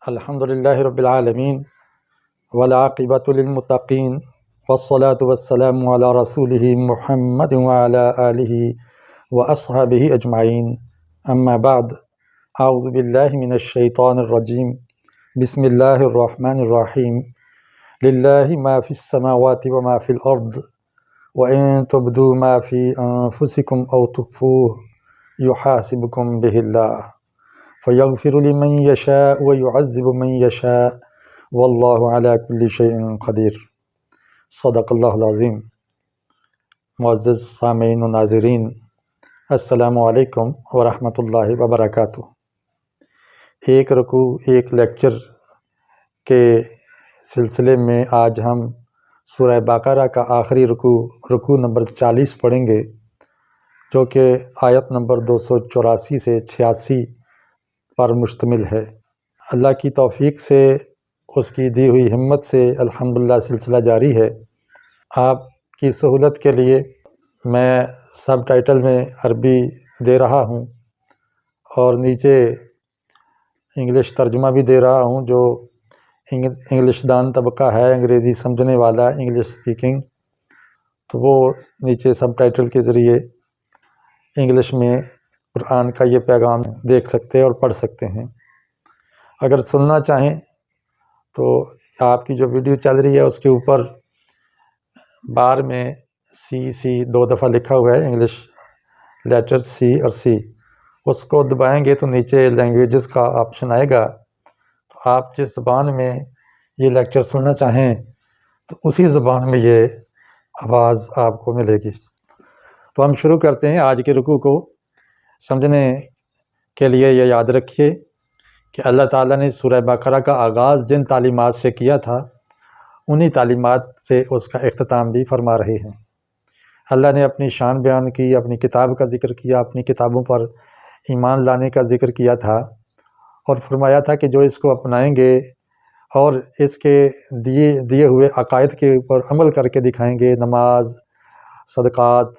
الحمد للہ رب العالمین والعاقبۃ للمتقین والصلاة والسلام علی رسولہ محمد وعلی آلہ واصحابہ اجمعین، اما بعد، اعوذ باللہ من الشیطان الرجیم، بسم اللہ الرحمن الرحیم۔ للہ ما فی السماوات وما فی الارض وان تبدوا ما فی انفسکم او تخفوہ یحاسبکم بہ اللہ فیغفر لمن یشاء ویعذب من یشاء واللہ علی کل شیء قدیر۔ صدق اللہ العظیم۔ معزز سامعین و ناظرین، السلام علیکم ورحمۃ اللہ وبرکاتہ۔ ایک رکوع ایک لیکچر کے سلسلے میں آج ہم سورہ بقرہ کا آخری رکوع نمبر 40 پڑھیں گے، جو کہ آیت نمبر 284 سے 86 پر مشتمل ہے۔ اللہ کی توفیق سے، اس کی دی ہوئی ہمت سے الحمدللہ سلسلہ جاری ہے۔ آپ کی سہولت کے لیے میں سب ٹائٹل میں عربی دے رہا ہوں اور نیچے انگلش ترجمہ بھی دے رہا ہوں۔ جو انگلش دان طبقہ ہے، انگریزی سمجھنے والا، انگلش سپیکنگ، تو وہ نیچے سب ٹائٹل کے ذریعے انگلش میں قرآن کا یہ پیغام دیکھ سکتے اور پڑھ سکتے ہیں۔ اگر سننا چاہیں تو آپ کی جو ویڈیو چل رہی ہے اس کے اوپر بار میں سی 2 دفعہ لکھا ہوا ہے، انگلش لیٹر سی اور سی، اس کو دبائیں گے تو نیچے لینگویجز کا آپشن آئے گا۔ تو آپ جس زبان میں یہ لیکچر سننا چاہیں تو اسی زبان میں یہ آواز آپ کو ملے گی۔ تو ہم شروع کرتے ہیں آج کے رکوع کو۔ سمجھنے کے لیے یہ یاد رکھیے کہ اللہ تعالیٰ نے سورہ بقرہ کا آغاز جن تعلیمات سے کیا تھا، انہی تعلیمات سے اس کا اختتام بھی فرما رہے ہیں۔ اللہ نے اپنی شان بیان کی، اپنی کتاب کا ذکر کیا، اپنی کتابوں پر ایمان لانے کا ذکر کیا تھا، اور فرمایا تھا کہ جو اس کو اپنائیں گے اور اس کے دیے ہوئے عقائد کے اوپر عمل کر کے دکھائیں گے، نماز، صدقات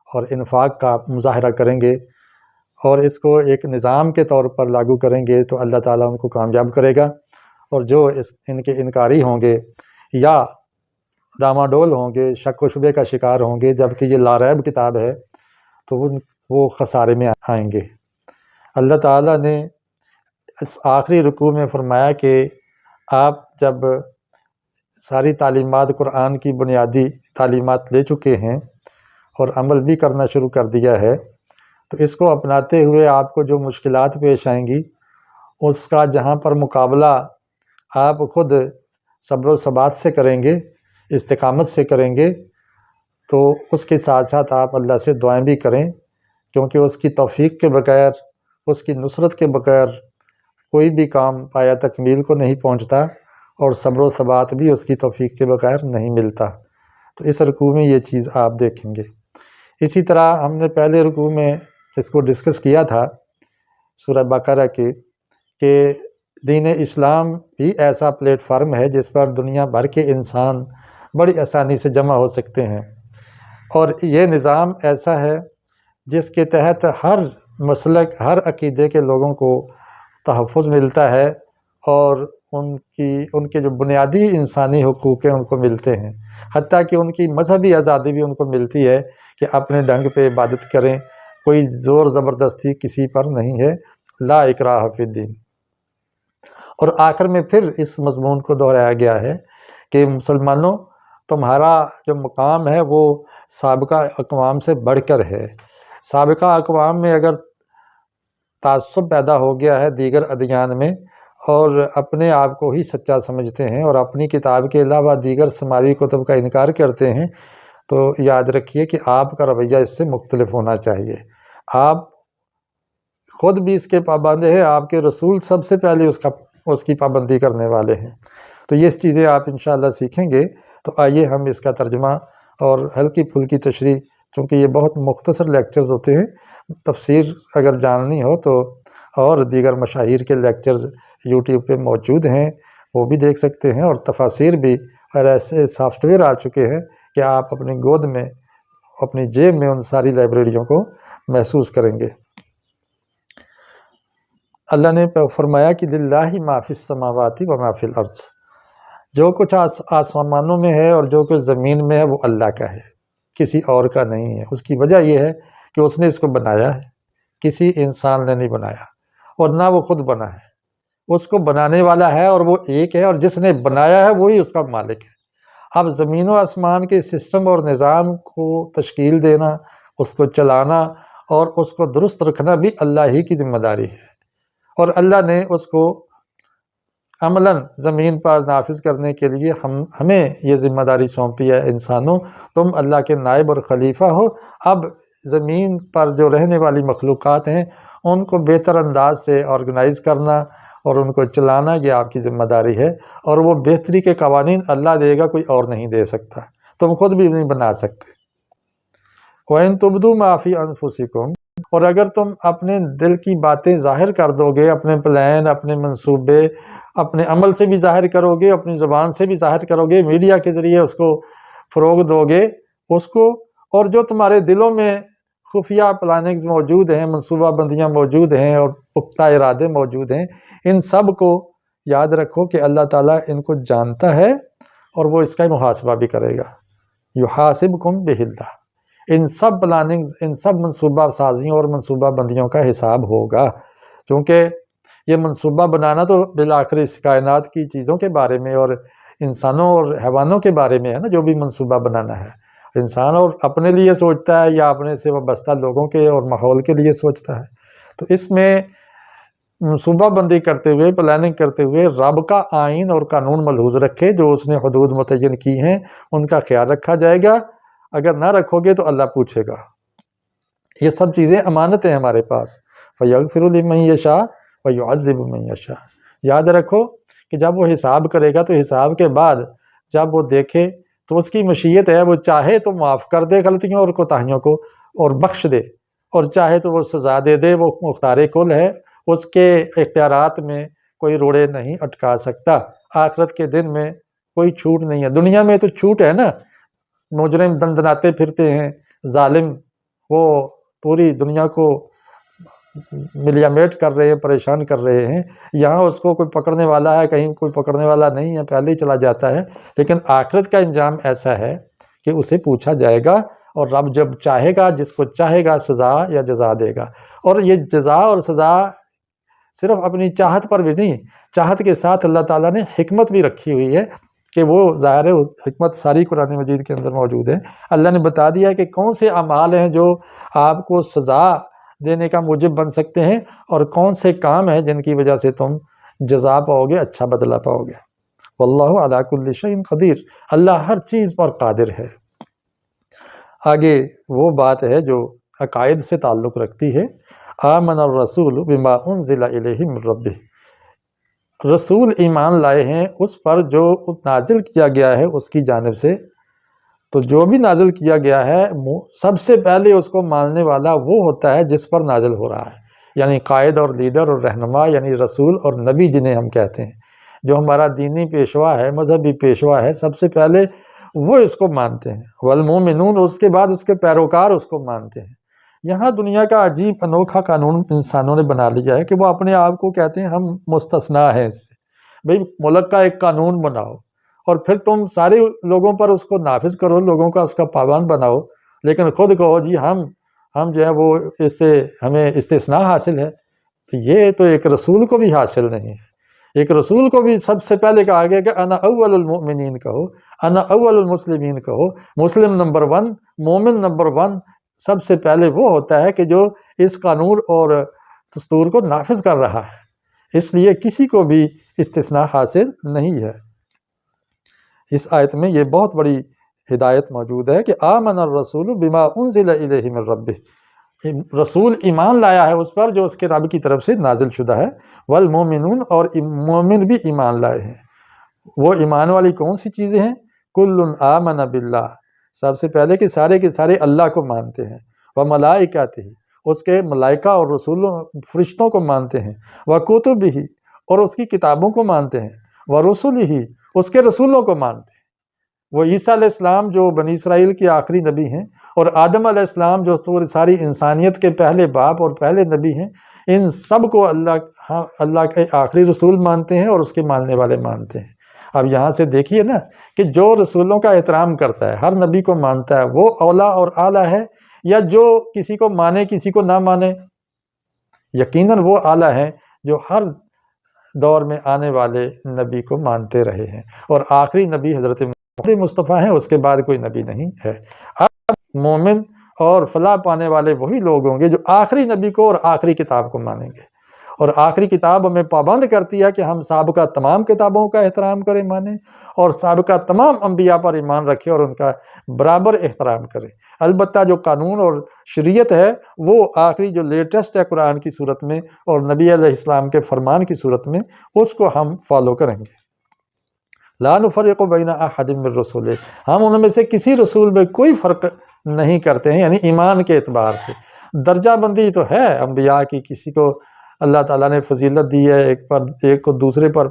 اور انفاق کا مظاہرہ کریں گے اور اس کو ایک نظام کے طور پر لاگو کریں گے، تو اللہ تعالیٰ ان کو کامیاب کرے گا۔ اور جو ان کے انکاری ہوں گے یا ڈاماڈول ہوں گے، شک و شبے کا شکار ہوں گے، جبکہ یہ لاریب کتاب ہے، تو وہ خسارے میں آئیں گے۔ اللہ تعالیٰ نے اس آخری رکوع میں فرمایا کہ آپ جب ساری تعلیمات قرآن کی بنیادی تعلیمات لے چکے ہیں اور عمل بھی کرنا شروع کر دیا ہے، تو اس کو اپناتے ہوئے آپ کو جو مشکلات پیش آئیں گی، اس کا جہاں پر مقابلہ آپ خود صبر و ثبات سے کریں گے، استقامت سے کریں گے، تو اس کے ساتھ ساتھ آپ اللہ سے دعائیں بھی کریں، کیونکہ اس کی توفیق کے بغیر، اس کی نصرت کے بغیر کوئی بھی کام پایہ تکمیل کو نہیں پہنچتا، اور صبر و ثبات بھی اس کی توفیق کے بغیر نہیں ملتا۔ تو اس رکوع میں یہ چیز آپ دیکھیں گے۔ اسی طرح ہم نے پہلے رکوع میں اس کو ڈسکس کیا تھا سورہ بقرہ کے، کہ دین اسلام بھی ایسا پلیٹ فارم ہے جس پر دنیا بھر کے انسان بڑی آسانی سے جمع ہو سکتے ہیں، اور یہ نظام ایسا ہے جس کے تحت ہر مسلک، ہر عقیدے کے لوگوں کو تحفظ ملتا ہے، اور ان کے جو بنیادی انسانی حقوق ہیں ان کو ملتے ہیں، حتیٰ کہ ان کی مذہبی آزادی بھی ان کو ملتی ہے کہ اپنے ڈھنگ پہ عبادت کریں، کوئی زور زبردستی کسی پر نہیں ہے، لا اکراہ فی الدین۔ اور آخر میں پھر اس مضمون کو دہرایا گیا ہے کہ مسلمانوں، تمہارا جو مقام ہے وہ سابقہ اقوام سے بڑھ کر ہے۔ سابقہ اقوام میں اگر تعصب پیدا ہو گیا ہے دیگر ادیان میں، اور اپنے آپ کو ہی سچا سمجھتے ہیں اور اپنی کتاب کے علاوہ دیگر سماوی کتب کا انکار کرتے ہیں، تو یاد رکھیے کہ آپ کا رویہ اس سے مختلف ہونا چاہیے۔ آپ خود بھی اس کے پابند ہیں، آپ کے رسول سب سے پہلے اس کی پابندی کرنے والے ہیں۔ تو یہ چیزیں آپ انشاءاللہ سیکھیں گے۔ تو آئیے ہم اس کا ترجمہ اور ہلکی پھلکی تشریح، چونکہ یہ بہت مختصر لیکچرز ہوتے ہیں، تفسیر اگر جاننی ہو تو اور دیگر مشاہیر کے لیکچرز یوٹیوب پہ موجود ہیں، وہ بھی دیکھ سکتے ہیں، اور تفاسیر بھی، اور ایسے سافٹ ویئر آ چکے ہیں کہ آپ اپنی گود میں، اپنی جیب میں ان ساری لائبریریوں کو محسوس کریں گے۔ اللہ نے فرمایا کہ للہ ما فی السماوات و ما فی الارض، جو کچھ آسمانوں میں ہے اور جو کچھ زمین میں ہے وہ اللہ کا ہے، کسی اور کا نہیں ہے۔ اس کی وجہ یہ ہے کہ اس نے اس کو بنایا ہے، کسی انسان نے نہیں بنایا، اور نہ وہ خود بنا ہے، اس کو بنانے والا ہے اور وہ ایک ہے، اور جس نے بنایا ہے وہی اس کا مالک ہے۔ اب زمین و آسمان کے سسٹم اور نظام کو تشکیل دینا، اس کو چلانا اور اس کو درست رکھنا بھی اللہ ہی کی ذمہ داری ہے، اور اللہ نے اس کو عملاً زمین پر نافذ کرنے کے لیے ہمیں یہ ذمہ داری سونپی ہے۔ انسانوں، تم اللہ کے نائب اور خلیفہ ہو، اب زمین پر جو رہنے والی مخلوقات ہیں ان کو بہتر انداز سے آرگنائز کرنا اور ان کو چلانا یہ آپ کی ذمہ داری ہے، اور وہ بہتری کے قوانین اللہ دے گا، کوئی اور نہیں دے سکتا، تم خود بھی نہیں بنا سکتے۔ وَإِن تُبْدُوا مَا فِي أَنفُسِكُمْ، اور اگر تم اپنے دل کی باتیں ظاہر کر دو گے، اپنے پلان، اپنے منصوبے اپنے عمل سے بھی ظاہر کرو گے، اپنی زبان سے بھی ظاہر کرو گے، میڈیا کے ذریعے اس کو فروغ دو گے اس کو، اور جو تمہارے دلوں میں خفیہ پلاننگز موجود ہیں، منصوبہ بندیاں موجود ہیں اور پختہ ارادے موجود ہیں، ان سب کو یاد رکھو کہ اللہ تعالیٰ ان کو جانتا ہے اور وہ اس کا محاسبہ بھی کرے گا۔ یحاسبکم بہ اللہ، ان سب پلاننگز، ان سب منصوبہ سازیوں اور منصوبہ بندیوں کا حساب ہوگا، چونکہ یہ منصوبہ بنانا تو بالآخر اس کائنات کی چیزوں کے بارے میں اور انسانوں اور حیوانوں کے بارے میں ہے نا، جو بھی منصوبہ بنانا ہے۔ انسان اور اپنے لیے سوچتا ہے یا اپنے سے وابستہ لوگوں کے اور ماحول کے لیے سوچتا ہے، تو اس میں منصوبہ بندی کرتے ہوئے، پلاننگ کرتے ہوئے رب کا آئین اور قانون ملحوظ رکھے، جو اس نے حدود متعین کی ہیں ان کا خیال رکھا جائے گا۔ اگر نہ رکھو گے تو اللہ پوچھے گا۔ یہ سب چیزیں امانت ہیں ہمارے پاس۔ فَيَغْفِرُ لِمَن يَشَاءُ وَيُعَذِّبُ مَن يَشَاءُ، یاد رکھو کہ جب وہ حساب کرے گا تو حساب کے بعد جب وہ دیکھے تو اس کی مشیت ہے، وہ چاہے تو معاف کر دے غلطیوں اور کوتاہیوں کو اور بخش دے، اور چاہے تو وہ سزا دے دے، وہ مختار کل ہے، اس کے اختیارات میں کوئی روڑے نہیں اٹکا سکتا۔ آخرت کے دن میں کوئی چھوٹ نہیں ہے، دنیا میں تو چھوٹ ہے نا، مجرم دندناتے پھرتے ہیں، ظالم وہ پوری دنیا کو ملیامیٹ کر رہے ہیں، پریشان کر رہے ہیں، یہاں اس کو کوئی پکڑنے والا ہے، کہیں کوئی پکڑنے والا نہیں ہے، پہلے ہی چلا جاتا ہے۔ لیکن آخرت کا انجام ایسا ہے کہ اسے پوچھا جائے گا، اور رب جب چاہے گا، جس کو چاہے گا سزا یا جزا دے گا۔ اور یہ جزا اور سزا صرف اپنی چاہت پر بھی نہیں، چاہت کے ساتھ اللہ تعالیٰ نے حکمت بھی رکھی ہوئی ہے کہ وہ ظاہر حکمت ساری قرآن مجید کے اندر موجود ہے۔ اللہ نے بتا دیا کہ کون سے اعمال ہیں جو آپ کو سزا دینے کا موجب بن سکتے ہیں، اور کون سے کام ہیں جن کی وجہ سے تم جزا پاؤ گے، اچھا بدلہ پاؤ گے۔ واللہ علی کل شیء قدیر، اللہ ہر چیز پر قادر ہے۔ آگے وہ بات ہے جو عقائد سے تعلق رکھتی ہے۔ آمن الرسول بما انزل الیہ من ربہ، رسول ایمان لائے ہیں اس پر جو نازل کیا گیا ہے اس کی جانب سے، تو جو بھی نازل کیا گیا ہے سب سے پہلے اس کو ماننے والا وہ ہوتا ہے جس پر نازل ہو رہا ہے، یعنی قائد اور لیڈر اور رہنما، یعنی رسول اور نبی جنہیں ہم کہتے ہیں، جو ہمارا دینی پیشوا ہے، مذہبی پیشوا ہے، سب سے پہلے وہ اس کو مانتے ہیں۔ والمومنون، اس کے بعد اس کے پیروکار اس کو مانتے ہیں۔ یہاں دنیا کا عجیب انوکھا قانون انسانوں نے بنا لیا ہے کہ وہ اپنے آپ کو کہتے ہیں ہم مستثنیٰ ہیں اس سے۔ بھئی ملک کا ایک قانون بناؤ اور پھر تم سارے لوگوں پر اس کو نافذ کرو، لوگوں کا اس کا پابند بناؤ، لیکن خود کہو جی ہم جو ہے وہ اس سے ہمیں استثناء حاصل ہے۔ یہ تو ایک رسول کو بھی حاصل نہیں ہے۔ ایک رسول کو بھی سب سے پہلے کہا گیا کہ انا اول المؤمنین کہو، انا اول المسلمین کہو، مسلم نمبر 1، مومن نمبر 1 سب سے پہلے وہ ہوتا ہے کہ جو اس قانون اور دستور کو نافذ کر رہا ہے، اس لیے کسی کو بھی استثناء حاصل نہیں ہے۔ اس آیت میں یہ بہت بڑی ہدایت موجود ہے کہ آمن الرسول بما انزل الیہ من ربہ، رسول ایمان لایا ہے اس پر جو اس کے رب کی طرف سے نازل شدہ ہے۔ والمومنون، اور مومن بھی ایمان لائے ہیں۔ وہ ایمان والی کون سی چیزیں ہیں؟ کل آمن باللہ، سب سے پہلے کہ سارے کے سارے اللہ کو مانتے ہیں، وملائکتہ، اس کے ملائکہ اور رسولوں فرشتوں کو مانتے ہیں، وکتبہ، اور اس کی کتابوں کو مانتے ہیں، ورسلہ، اس کے رسولوں کو مانتے ہیں۔ وہ عیسیٰ علیہ السلام جو بنی اسرائیل کے آخری نبی ہیں اور آدم علیہ السلام جو پوری ساری انسانیت کے پہلے باپ اور پہلے نبی ہیں، ان سب کو اللہ کے آخری رسول مانتے ہیں اور اس کے ماننے والے مانتے ہیں۔ اب یہاں سے دیکھیے نا کہ جو رسولوں کا احترام کرتا ہے، ہر نبی کو مانتا ہے، وہ اولا اور اعلیٰ ہے، یا جو کسی کو مانے کسی کو نہ مانے؟ یقیناً وہ اعلیٰ ہیں جو ہر دور میں آنے والے نبی کو مانتے رہے ہیں، اور آخری نبی حضرت محمد مصطفیٰ ہیں، اس کے بعد کوئی نبی نہیں ہے۔ اب مومن اور فلاح پانے والے وہی لوگ ہوں گے جو آخری نبی کو اور آخری کتاب کو مانیں گے، اور آخری کتاب ہمیں پابند کرتی ہے کہ ہم سابقہ تمام کتابوں کا احترام کریں، مانیں، اور سابقہ تمام انبیاء پر ایمان رکھیں اور ان کا برابر احترام کریں۔ البتہ جو قانون اور شریعت ہے وہ آخری جو لیٹسٹ ہے قرآن کی صورت میں اور نبی علیہ السلام کے فرمان کی صورت میں، اس کو ہم فالو کریں گے۔ لا نفرق بین احد من رسولہ، ہم ان میں سے کسی رسول میں کوئی فرق نہیں کرتے ہیں، یعنی ایمان کے اعتبار سے۔ درجہ بندی تو ہے انبیاء کی، کسی کو اللہ تعالیٰ نے فضیلت دی ہے ایک کو دوسرے پر،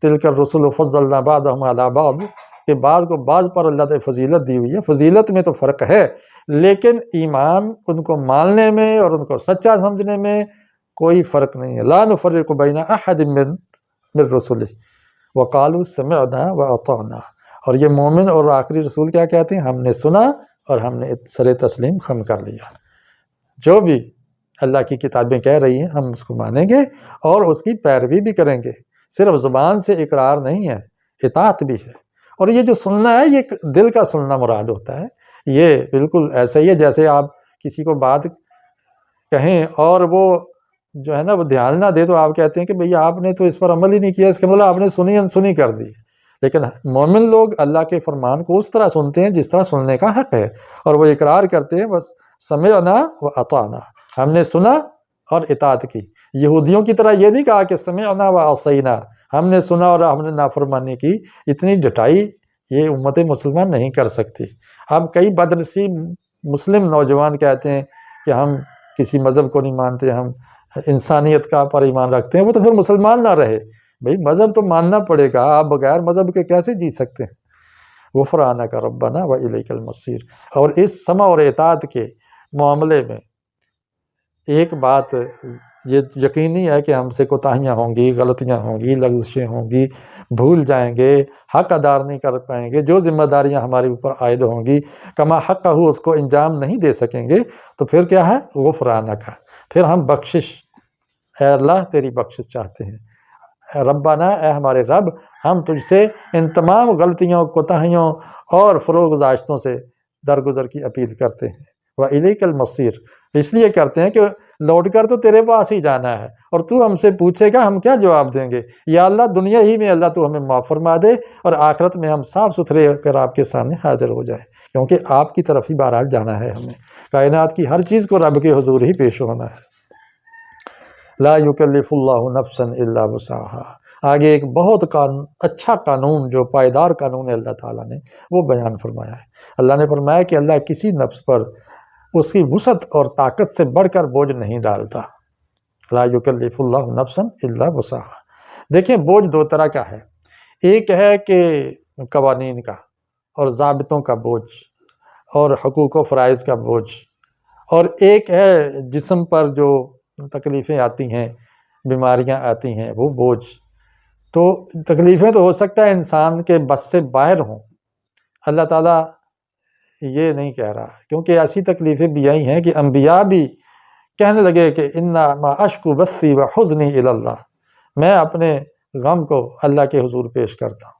تلک الرسل فضلنا بعضهم علی بعض، کہ بعض کو بعض پر اللہ نے فضیلت دی ہوئی ہے، فضیلت میں تو فرق ہے، لیکن ایمان ان کو ماننے میں اور ان کو سچا سمجھنے میں کوئی فرق نہیں ہے۔ لا نفرق بین احد من رسولہ وقالوا سمعنا واطعنا، اور یہ مومن اور آخری رسول کیا کہتے ہیں؟ ہم نے سنا اور ہم نے سر تسلیم خم کر لیا۔ جو بھی اللہ کی کتابیں کہہ رہی ہیں ہم اس کو مانیں گے اور اس کی پیروی بھی کریں گے۔ صرف زبان سے اقرار نہیں ہے، اطاعت بھی ہے۔ اور یہ جو سننا ہے یہ دل کا سننا مراد ہوتا ہے۔ یہ بالکل ایسا ہی ہے جیسے آپ کسی کو بات کہیں اور وہ جو ہے نا وہ دھیان نہ دے، تو آپ کہتے ہیں کہ بھئی آپ نے تو اس پر عمل ہی نہیں کیا، اس کا مطلب آپ نے سنی انسنی کر دی۔ لیکن مومن لوگ اللہ کے فرمان کو اس طرح سنتے ہیں جس طرح سننے کا حق ہے، اور وہ اقرار کرتے ہیں بس سمعنا و اطعنا، ہم نے سنا اور اطاعت کی۔ یہودیوں کی طرح یہ نہیں کہا کہ سمعنا و عصینا، ہم نے سنا اور ہم نے نافرمانی کی۔ اتنی ڈٹائی یہ امت مسلمان نہیں کر سکتی۔ اب کئی بدنصیب مسلم نوجوان کہتے ہیں کہ ہم کسی مذہب کو نہیں مانتے، ہم انسانیت کا پر ایمان رکھتے ہیں، وہ تو پھر مسلمان نہ رہے۔ بھئی مذہب تو ماننا پڑے گا، آپ بغیر مذہب کے کیسے جی سکتے ہیں؟ غفرانک ربنا و الیک المصیر۔ اور اس سمع اور اطاعت کے معاملے میں ایک بات یہ یقینی ہے کہ ہم سے کوتاہیاں ہوں گی، غلطیاں ہوں گی، لغزشیں ہوں گی، بھول جائیں گے، حق ادا نہیں کر پائیں گے، جو ذمہ داریاں ہمارے اوپر عائد ہوں گی کما حق ہو اس کو انجام نہیں دے سکیں گے، تو پھر کیا ہے؟ غفرانک، پھر ہم بخشش، اے اللہ تیری بخشش چاہتے ہیں۔ اے ربنا، اے ہمارے رب، ہم تجھ سے ان تمام غلطیوں، کوتاہیوں اور فروغ گزاشتوں سے درگزر کی اپیل کرتے ہیں۔ وَإِلَيْكَ الْمَصِيرُ، اس لیے کرتے ہیں کہ لوٹ کر تو تیرے پاس ہی جانا ہے، اور تو ہم سے پوچھے گا ہم کیا جواب دیں گے؟ یا اللہ دنیا ہی میں اللہ تو ہمیں معاف فرما دے، اور آخرت میں ہم صاف ستھرے کر آپ کے سامنے حاضر ہو جائیں، کیونکہ آپ کی طرف ہی بہرحال جانا ہے ہمیں۔ کائنات کی ہر چیز کو رب کے حضور ہی پیش ہونا ہے۔ لا یکلف اللہ نفسا الا وسعها، آگے ایک بہت اچھا قانون جو پائیدار قانون ہے اللہ تعالیٰ نے وہ بیان فرمایا ہے۔ اللہ نے فرمایا کہ اللہ کسی نفس پر اس کی وسعت اور طاقت سے بڑھ کر بوجھ نہیں ڈالتا۔ لا یکلف اللہ نفسا الا وسعها۔ دیکھیں بوجھ دو طرح کا ہے، ایک ہے کہ قوانین کا اور ضابطوں کا بوجھ اور حقوق و فرائض کا بوجھ، اور ایک ہے جسم پر جو تکلیفیں آتی ہیں، بیماریاں آتی ہیں، وہ بوجھ۔ تو تکلیفیں تو ہو سکتا ہے انسان کے بس سے باہر ہوں، اللہ تعالیٰ یہ نہیں کہہ رہا، کیونکہ ایسی تکلیفیں بھی آئی ہیں کہ انبیاء بھی کہنے لگے کہ انما اشکو بثی و حزنی الی اللہ، میں اپنے غم کو اللہ کے حضور پیش کرتا ہوں۔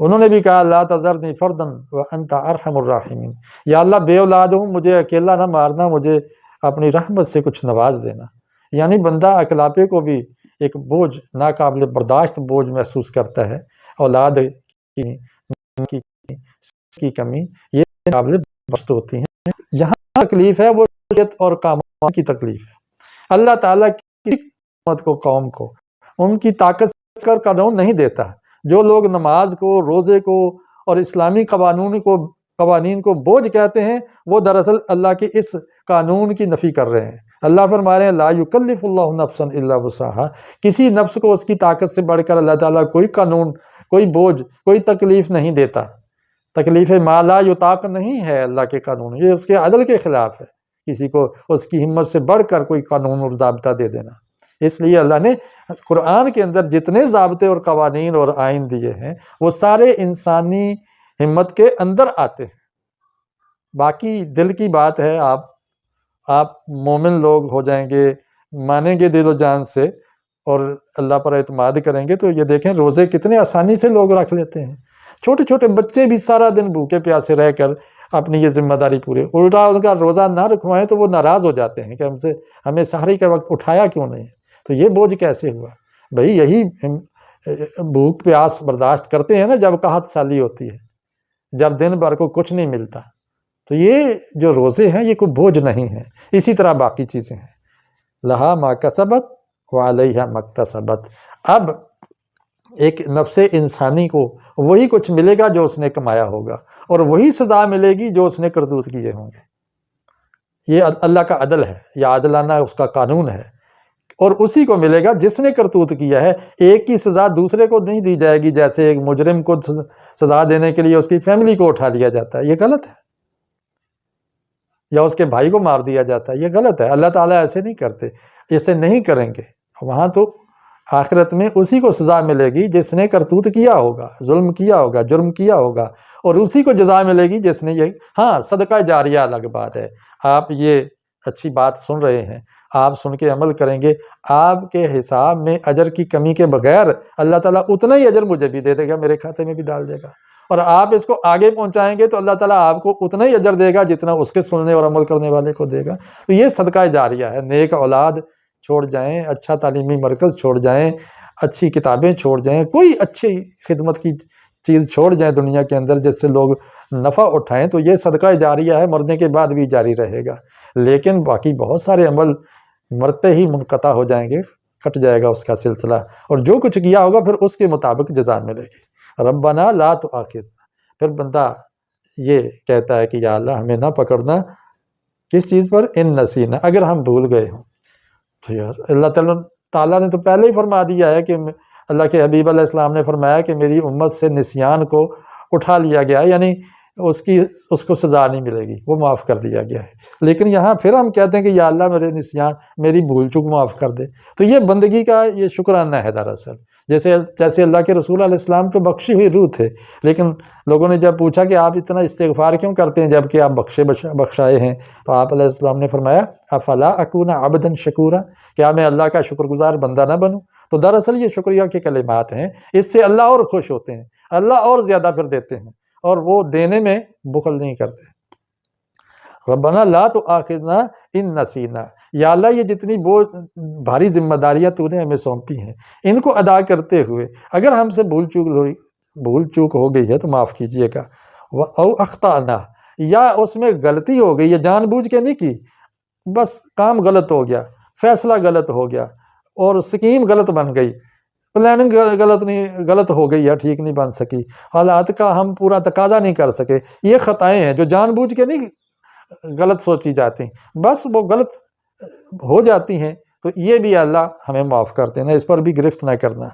انہوں نے بھی کہا لا تذرنی فردا وانت ارحم الراحمین، یا اللہ بے اولاد ہوں، مجھے اکیلا نہ مارنا، مجھے اپنی رحمت سے کچھ نواز دینا۔ یعنی بندہ اکلاپے کو بھی ایک بوجھ، ناقابل برداشت بوجھ محسوس کرتا ہے۔ اولاد کی کمی یہ قابل برداشت ہوتی ہیں۔ یہاں تکلیف ہے وہ شریعت اور قانون کی تکلیف ہے۔ اللہ تعالیٰ کی حکمت کو، قوم کو ان کی طاقت کر قانون نہیں دیتا۔ جو لوگ نماز کو، روزے کو اور اسلامی قوانین کو بوجھ کہتے ہیں، وہ دراصل اللہ کے اس قانون کی نفی کر رہے ہیں۔ اللہ فرما رہے ہیں لا یکلف اللہ نفسا الا وسعها، کسی نفس کو اس کی طاقت سے بڑھ کر اللہ تعالیٰ کوئی قانون، کوئی بوجھ، کوئی تکلیف نہیں دیتا۔ تکلیف ما لا یطاق نہیں ہے اللہ کے قانون، یہ اس کے عدل کے خلاف ہے، کسی کو اس کی ہمت سے بڑھ کر کوئی قانون اور ضابطہ دے دینا۔ اس لیے اللہ نے قرآن کے اندر جتنے ضابطے اور قوانین اور آئین دیے ہیں وہ سارے انسانی ہمت کے اندر آتے ہیں۔ باقی دل کی بات ہے، آپ مومن لوگ ہو جائیں گے، مانیں گے دل و جان سے اور اللہ پر اعتماد کریں گے تو یہ دیکھیں روزے کتنے آسانی سے لوگ رکھ لیتے ہیں۔ چھوٹے چھوٹے بچے بھی سارا دن بھوکے پیاسے رہ کر اپنی یہ ذمہ داری پورے، الٹا ان کا روزہ نہ رکھوائیں تو وہ ناراض ہو جاتے ہیں کہ ہمیں سحری کے وقت اٹھایا کیوں نہیں، تو یہ بوجھ کیسے ہوا؟ بھئی یہی بھوک پیاس برداشت کرتے ہیں نا جب قحط سالی ہوتی ہے، جب دن بھر کو کچھ نہیں ملتا، تو یہ جو روزے ہیں یہ کوئی بوجھ نہیں ہے۔ اسی طرح باقی چیزیں ہیں، لہا ما کسبت وعلیہا ما اکتسبت۔ اب ایک نفس انسانی کو وہی کچھ ملے گا جو اس نے کمایا ہوگا، اور وہی سزا ملے گی جو اس نے کرتوت کیے ہوں گے۔ یہ اللہ کا عدل ہے، یہ عادلانہ اس کا قانون ہے، اور اسی کو ملے گا جس نے کرتوت کیا ہے۔ ایک کی سزا دوسرے کو نہیں دی جائے گی، جیسے ایک مجرم کو سزا دینے کے لیے اس کی فیملی کو اٹھا لیا جاتا ہے، یہ غلط ہے، یا اس کے بھائی کو مار دیا جاتا ہے، یہ غلط ہے۔ اللہ تعالیٰ ایسے نہیں کرتے، ایسے نہیں کریں گے۔ وہاں تو آخرت میں اسی کو سزا ملے گی جس نے کرتوت کیا ہوگا، ظلم کیا ہوگا، جرم کیا ہوگا، اور اسی کو جزا ملے گی جس نے یہ۔ ہاں صدقہ جاریہ الگ بات ہے، آپ یہ اچھی بات سن رہے ہیں، آپ سن کے عمل کریں گے، آپ کے حساب میں اجر کی کمی کے بغیر اللہ تعالیٰ اتنا ہی اجر مجھے بھی دے دے گا، میرے کھاتے میں بھی ڈال دے گا، اور آپ اس کو آگے پہنچائیں گے تو اللہ تعالیٰ آپ کو اتنا ہی اجر دے گا جتنا اس کے سننے اور عمل کرنے والے کو دے گا۔ تو یہ صدقہ جاریہ ہے۔ نیک اولاد چھوڑ جائیں، اچھا تعلیمی مرکز چھوڑ جائیں، اچھی کتابیں چھوڑ جائیں، کوئی اچھی خدمت کی چیز چھوڑ جائیں دنیا کے اندر جس سے لوگ نفع اٹھائیں، تو یہ صدقہ جاریہ ہے، مرنے کے بعد بھی جاری رہے گا۔ لیکن باقی بہت سارے عمل مرتے ہی منقطع ہو جائیں گے، کٹ جائے گا اس کا سلسلہ، اور جو کچھ کیا ہوگا پھر اس کے مطابق جزا ملے گی۔ ربنا لا تؤاخذنا، پھر بندہ یہ کہتا ہے کہ یا اللہ ہمیں نہ پکڑنا، کس چیز پر؟ ان نسینا، اگر ہم بھول گئے ہوں۔ تو یار اللہ تعالیٰ نے تو پہلے ہی فرما دیا ہے کہ اللہ کے حبیب علیہ السلام نے فرمایا کہ میری امت سے نسیان کو اٹھا لیا گیا ہے، یعنی اس کو سزا نہیں ملے گی، وہ معاف کر دیا گیا ہے۔ لیکن یہاں پھر ہم کہتے ہیں کہ یا اللہ میرے نسیان، میری بھول چوک معاف کر دے، تو یہ بندگی کا یہ شکرانہ ہے دراصل۔ جیسے اللہ کے رسول علیہ السلام تو بخشی ہوئی روح تھے، لیکن لوگوں نے جب پوچھا کہ آپ اتنا استغفار کیوں کرتے ہیں جب کہ آپ بخشائے ہیں، تو آپ علیہ السلام نے فرمایا افلا اکون عبدا شکورا، کیا میں اللہ کا شکر گزار بندہ نہ بنوں؟ تو دراصل یہ شکریہ کے کلمات ہیں، اس سے اللہ اور خوش ہوتے ہیں، اللہ اور زیادہ پھر دیتے ہیں، اور وہ دینے میں بخل نہیں کرتے۔ ربنا لا تؤاخذنا ان نسینا، یا اللہ یہ جتنی بھاری ذمہ داریاں تو نے ہمیں سونپی ہیں ان کو ادا کرتے ہوئے اگر ہم سے بھول چوک ہو گئی ہے تو معاف کیجیے گا، او اخطأنا، یا اس میں غلطی ہو گئی ہے، جان بوجھ کے نہیں کی، بس کام غلط ہو گیا، فیصلہ غلط ہو گیا، اور سکیم غلط بن گئی، پلاننگ غلط ہو گئی ہے، ٹھیک نہیں بن سکی، حالات کا ہم پورا تقاضا نہیں کر سکے، یہ خطائیں ہیں جو جان بوجھ کے نہیں غلط سوچی جاتی، بس وہ غلط ہو جاتی ہیں، تو یہ بھی اللہ ہمیں معاف کرتے ہیں، اس پر بھی گرفت نہ کرنا۔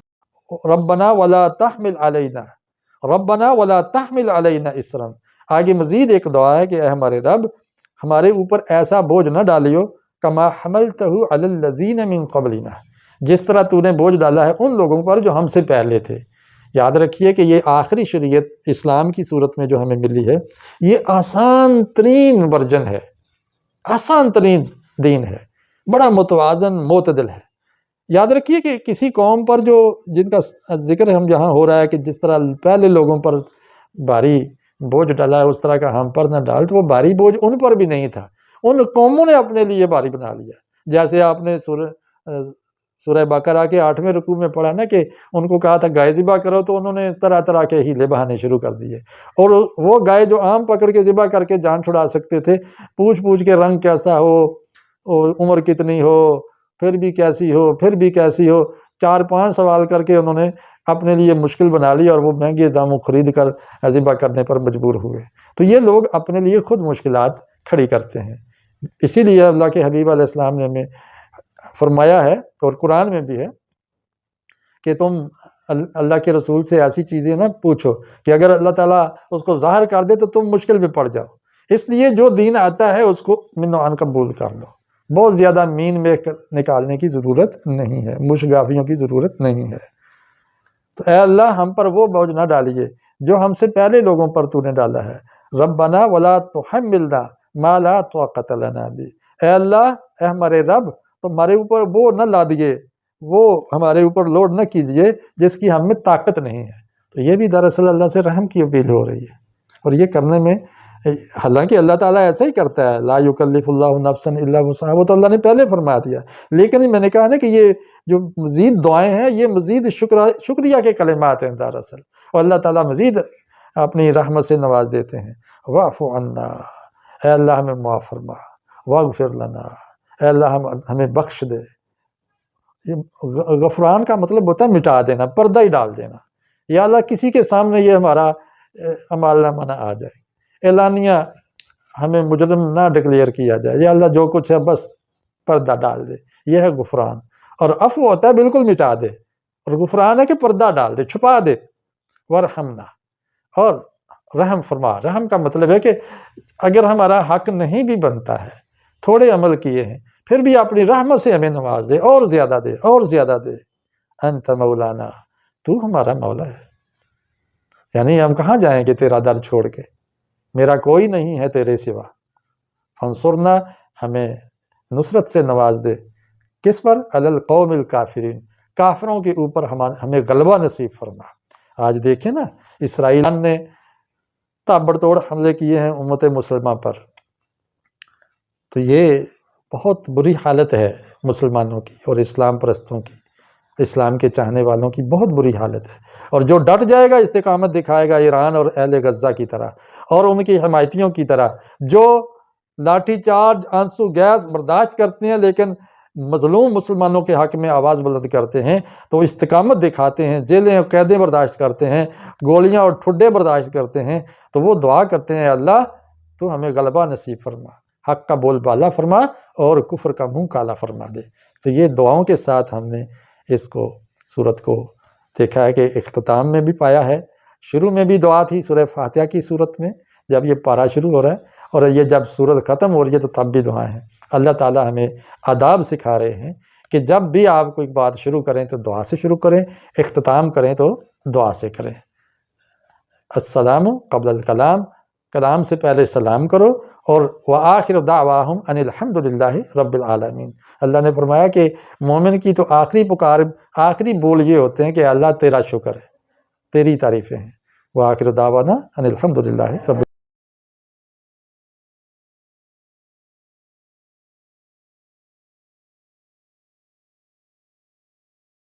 ربنا ولا تحمل علینا، ربنا ولا تحمل علینا اسرا، آگے مزید ایک دعا ہے کہ اے ہمارے رب ہمارے اوپر ایسا بوجھ نہ ڈالیو کما حملتہ علی الذین من قبلنا، جس طرح تو نے بوجھ ڈالا ہے ان لوگوں پر جو ہم سے پہلے تھے۔ یاد رکھیے کہ یہ آخری شریعت اسلام کی صورت میں جو ہمیں ملی ہے یہ آسان ترین ورژن ہے، آسان ترین دین ہے، بڑا متوازن معتدل ہے۔ یاد رکھیے کہ کسی قوم پر جن کا ذکر ہم جہاں ہو رہا ہے کہ جس طرح پہلے لوگوں پر بھاری بوجھ ڈالا ہے اس طرح کا ہم پر نہ ڈال، تو وہ بھاری بوجھ ان پر بھی نہیں تھا، ان قوموں نے اپنے لیے بھاری بنا لیا۔ جیسے آپ نے سورہ بقرہ کے 8ویں رکوع میں پڑھا نا کہ ان کو کہا تھا گائے ذبح کرو، تو انہوں نے طرح طرح کے ہیلے بہانے شروع کر دیے، اور وہ گائے جو عام پکڑ کے ذبح کر کے جان چھڑا سکتے تھے، پوچھ کے رنگ کیسا ہو، عمر کتنی ہو، پھر بھی کیسی ہو، 4-5 سوال کر کے انہوں نے اپنے لیے مشکل بنا لی، اور وہ مہنگے داموں خرید کر ذبح کرنے پر مجبور ہوئے۔ تو یہ لوگ اپنے لیے خود مشکلات کھڑی کرتے ہیں، اسی لیے اللہ کے حبیب علیہ السلام نے ہمیں فرمایا ہے، اور قرآن میں بھی ہے کہ تم اللہ کے رسول سے ایسی چیزیں نہ پوچھو کہ اگر اللہ تعالیٰ اس کو ظاہر کر دے تو تم مشکل میں پڑ جاؤ۔ اس لیے جو دین آتا ہے اس کو من و عن قبول کر لو، بہت زیادہ مین میں نکالنے کی ضرورت نہیں ہے، مشگافیوں کی ضرورت نہیں ہے۔ تو اے اللہ ہم پر وہ بوجھ نہ ڈالیے جو ہم سے پہلے لوگوں پر تو نے ڈالا ہے۔ ربنا ولا تحملنا ما لا طاقت لنا بہ، اے اللہ، اے ہمارے رب، تو ہمارے اوپر وہ نہ لا دیے، وہ ہمارے اوپر لوڈ نہ کیجئے جس کی ہم میں طاقت نہیں ہے۔ تو یہ بھی دراصل اللہ سے رحم کی اپیل ہو رہی ہے، اور یہ کرنے میں حالانکہ اللہ تعالیٰ ایسا ہی کرتا ہے، لا یکلف اللہ نفسا الا وسعہا، وہ تو اللہ نے پہلے فرما دیا، لیکن میں نے کہا نا کہ یہ جو مزید دعائیں ہیں یہ مزید شکریہ کے کلمات ہیں دراصل، اور اللہ تعالیٰ مزید اپنی رحمت سے نواز دیتے ہیں۔ واعف عنا، اے اللہ ہمیں معاف فرما، واغفر لنا، اے اللہ ہمیں بخش دے۔ غفران کا مطلب ہوتا ہے مٹا دینا، پردہ ہی ڈال دینا۔ یا اللہ کسی کے سامنے یہ ہمارا اعمال نامہ نہ آ جائے، اعلانیہ ہمیں مجرم نہ ڈکلیئر کیا جائے، یا اللہ جو کچھ ہے بس پردہ ڈال دے، یہ ہے غفران۔ اور عفو ہوتا ہے بالکل مٹا دے، اور غفران ہے کہ پردہ ڈال دے، چھپا دے۔ ورحمنا، اور رحم فرما۔ رحم کا مطلب ہے کہ اگر ہمارا حق نہیں بھی بنتا ہے، تھوڑے عمل کیے ہیں، پھر بھی اپنی رحمت سے ہمیں نواز دے، اور زیادہ دے، اور زیادہ دے۔ انت مولانا، تو ہمارا مولا ہے، یعنی ہم کہاں جائیں گے تیرا در چھوڑ کے، میرا کوئی نہیں ہے تیرے سوا۔ فانصرنا، ہمیں نصرت سے نواز دے، کس پر؟ علی القوم الکافرین، کافروں کے اوپر ہمیں غلبہ نصیب فرما۔ آج دیکھیں نا، اسرائیل نے تابڑ توڑ حملے کیے ہیں امت مسلمہ پر، تو یہ بہت بری حالت ہے مسلمانوں کی اور اسلام پرستوں کی، اسلام کے چاہنے والوں کی بہت بری حالت ہے۔ اور جو ڈٹ جائے گا، استقامت دکھائے گا ایران اور اہل غزہ کی طرح اور ان کی حمایتیوں کی طرح، جو لاٹھی چارج، آنسو گیس برداشت کرتے ہیں لیکن مظلوم مسلمانوں کے حق میں آواز بلند کرتے ہیں، تو استقامت دکھاتے ہیں، جیلیں اور قیدیں برداشت کرتے ہیں، گولیاں اور ٹھڈے برداشت کرتے ہیں، تو وہ دعا کرتے ہیں، اللہ تو ہمیں غلبہ نصیب فرما، حق کا بول بالا فرما اور کفر کا منہ کالا فرما دے۔ تو یہ دعاؤں کے ساتھ ہم نے اس کو سورت کو دیکھا ہے کہ اختتام میں بھی پایا ہے، شروع میں بھی دعا تھی سورہ فاتحہ کی صورت میں جب یہ پارہ شروع ہو رہا ہے، اور یہ جب سورت ختم ہو رہی ہے تو تب بھی دعائیں ہیں۔ اللہ تعالیٰ ہمیں آداب سکھا رہے ہیں کہ جب بھی آپ کوئی بات شروع کریں تو دعا سے شروع کریں، اختتام کریں تو دعا سے کریں۔ السلام قبل الکلام، کلام سے پہلے سلام کرو، اور وآخر دعواہم ان الحمد للہ رب العالمین۔ اللہ نے فرمایا کہ مومن کی تو آخری پکار، آخری بول یہ ہوتے ہیں کہ اللہ تیرا شکر ہے، تیری تعریفیں ہیں۔ وآخر دعوانا ان الحمد للہ رب